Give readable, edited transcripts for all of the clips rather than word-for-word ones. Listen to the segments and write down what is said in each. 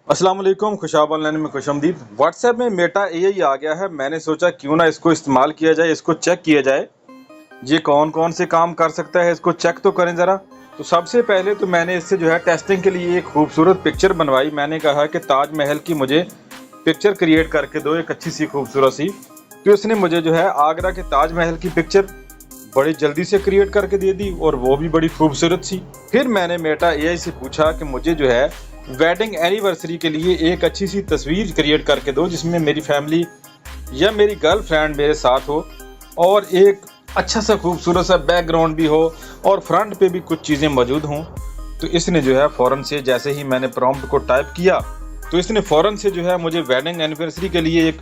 अस्सलाम वालेकुम, खुशाब ऑनलाइन में खुशामदीद। व्हाट्सएप में मेटा एआई आ गया है। मैंने सोचा क्यों ना इसको इस्तेमाल किया जाए, इसको चेक किया जाए ये कौन कौन से काम कर सकता है, इसको चेक तो करें ज़रा। तो सबसे पहले तो मैंने इससे जो है टेस्टिंग के लिए एक खूबसूरत पिक्चर बनवाई। मैंने कहा कि ताजमहल की मुझे पिक्चर क्रिएट करके दो, एक अच्छी सी खूबसूरत सी। तो इसने मुझे जो है आगरा के ताजमहल की पिक्चर बड़ी जल्दी से क्रिएट करके दे दी, और वो भी बड़ी खूबसूरत सी। फिर मैंने मेटा एआई से पूछा कि मुझे जो है वेडिंग एनिवर्सरी के लिए एक अच्छी सी तस्वीर क्रिएट करके दो, जिसमें मेरी फैमिली या मेरी गर्लफ्रेंड मेरे साथ हो, और एक अच्छा सा खूबसूरत सा बैकग्राउंड भी हो, और फ्रंट पे भी कुछ चीज़ें मौजूद हों। तो इसने जो है फ़ौरन से, जैसे ही मैंने प्रॉम्प्ट को टाइप किया, तो इसने फ़ौरन से जो है मुझे वेडिंग एनिवर्सरी के लिए एक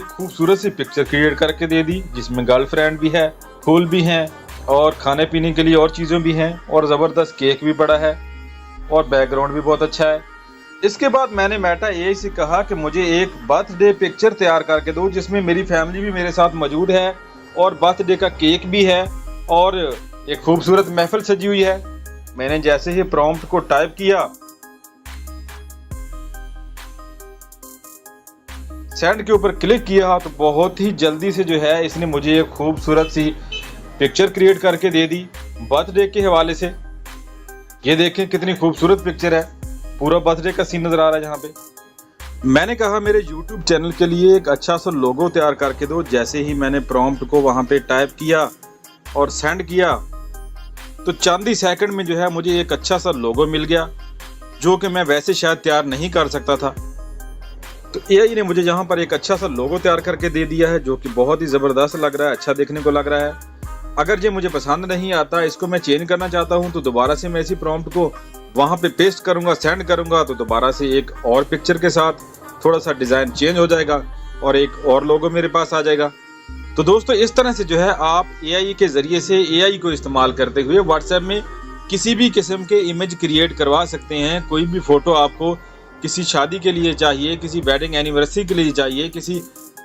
खूबसूरत सी पिक्चर क्रिएट करके दे दी, जिसमें गर्लफ्रेंड भी है, फूल भी हैं, और खाने पीने के लिए और चीज़ें भी हैं, और ज़बरदस्त केक भी पड़ा है, और बैकग्राउंड भी बहुत अच्छा है। इसके बाद मैंने मेटा एआई से कहा कि मुझे एक बर्थडे पिक्चर तैयार करके दो, जिसमें मेरी फैमिली भी मेरे साथ मौजूद है, और बर्थडे का केक भी है, और एक खूबसूरत महफिल सजी हुई है। मैंने जैसे ही प्रॉम्प्ट को टाइप किया, सेंड के ऊपर क्लिक किया, तो बहुत ही जल्दी से जो है इसने मुझे एक खूबसूरत सी पिक्चर क्रिएट करके दे दी बर्थडे के हवाले से। ये देखें कितनी खूबसूरत पिक्चर है, पूरा बर्थडे का सीन नजर आ रहा है जहाँ पे। मैंने कहा मेरे YouTube चैनल के लिए एक अच्छा सा लोगो तैयार करके दो। जैसे ही मैंने प्रॉम्प्ट को वहाँ पे टाइप किया और सेंड किया, तो चंद ही सेकंड में जो है मुझे एक अच्छा सा लोगो मिल गया, जो कि मैं वैसे शायद तैयार नहीं कर सकता था। तो एआई ने मुझे यहाँ पर एक अच्छा सा लोगो तैयार करके दे दिया है, जो कि बहुत ही ज़बरदस्त लग रहा है, अच्छा देखने को लग रहा है। अगर ये मुझे पसंद नहीं आता, इसको मैं चेंज करना चाहता हूँ, तो दोबारा से मैं इसी प्रॉम्प्ट को वहाँ पे पेस्ट करूँगा, सेंड करूँगा, तो दोबारा से एक और पिक्चर के साथ थोड़ा सा डिज़ाइन चेंज हो जाएगा, और एक और लोगो मेरे पास आ जाएगा। तो दोस्तों, इस तरह से जो है आप एआई के ज़रिए से एआई को इस्तेमाल करते हुए व्हाट्सएप में किसी भी किस्म के इमेज क्रिएट करवा सकते हैं। कोई भी फ़ोटो आपको किसी शादी के लिए चाहिए, किसी वेडिंग एनिवर्सरी के लिए चाहिए, किसी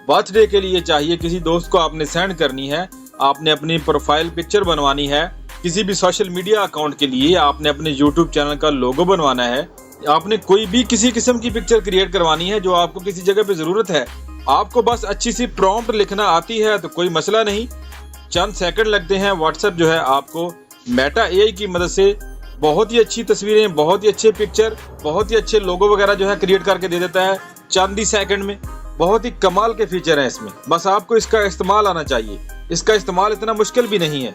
बर्थडे के लिए चाहिए, किसी दोस्त को आपने सेंड करनी है, आपने अपनी प्रोफाइल पिक्चर बनवानी है, किसी भी सोशल मीडिया अकाउंट के लिए आपने अपने YouTube चैनल का लोगो बनवाना है, आपने कोई भी किसी किस्म की पिक्चर क्रिएट करवानी है जो आपको किसी जगह पे ज़रूरत है, आपको बस अच्छी सी प्रॉम्प्ट लिखना आती है, तो कोई मसला नहीं, चंद सेकंड लगते हैं। व्हाट्सएप जो है आपको मेटा एआई की मदद से बहुत ही अच्छी तस्वीरें, बहुत ही अच्छे पिक्चर, बहुत ही अच्छे लोगो वगैरह जो है क्रिएट करके दे देता है चंद ही सेकंड में। बहुत ही कमाल के फीचर हैं इसमें, बस आपको इसका इस्तेमाल आना चाहिए। इसका इस्तेमाल इतना मुश्किल भी नहीं है।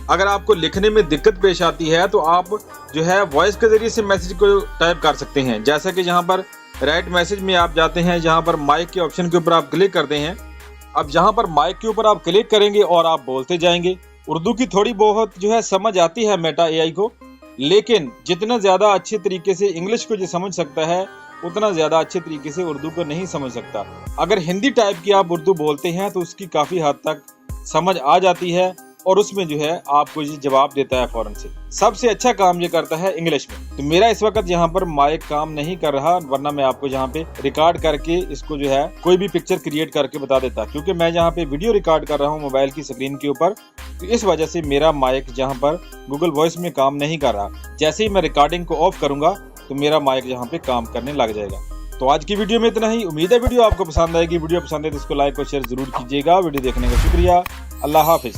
अगर आपको लिखने में दिक्कत पेश आती है, तो आप जो है वॉइस के जरिए से मैसेज को टाइप कर सकते हैं। जैसा कि यहाँ पर राइट मैसेज में आप जाते हैं, जहाँ पर माइक के ऑप्शन के ऊपर आप क्लिक करते हैं। अब यहाँ पर माइक के ऊपर आप क्लिक करेंगे और आप बोलते जाएंगे। उर्दू की थोड़ी बहुत जो है समझ आती है मेटा एआई को, लेकिन जितना ज़्यादा अच्छे तरीके से इंग्लिश को जो समझ सकता है, उतना ज़्यादा अच्छे तरीके से उर्दू को नहीं समझ सकता। अगर हिंदी टाइप की आप उर्दू बोलते हैं, तो उसकी काफ़ी हद तक समझ आ जाती है, और उसमें जो है आपको ये जवाब देता है फ़ौरन से। सबसे अच्छा काम ये करता है इंग्लिश में। तो मेरा इस वक्त यहाँ पर माइक काम नहीं कर रहा, वरना मैं आपको यहाँ पे रिकॉर्ड करके इसको जो है कोई भी पिक्चर क्रिएट करके बता देता, क्योंकि मैं यहाँ पे वीडियो रिकॉर्ड कर रहा हूँ मोबाइल की स्क्रीन के ऊपर, तो इस वजह से मेरा माइक यहाँ पर गूगल वॉइस में काम नहीं कर रहा। जैसे ही मैं रिकॉर्डिंग को ऑफ करूँगा, तो मेरा माइक यहाँ पे काम करने लग जाएगा। तो आज की वीडियो में इतना ही। उम्मीद है वीडियो आपको पसंद आएगी। वीडियो पसंद है तो इसको लाइक और शेयर जरूर कीजिएगा। वीडियो देखने का शुक्रिया। अल्लाह हाफिज।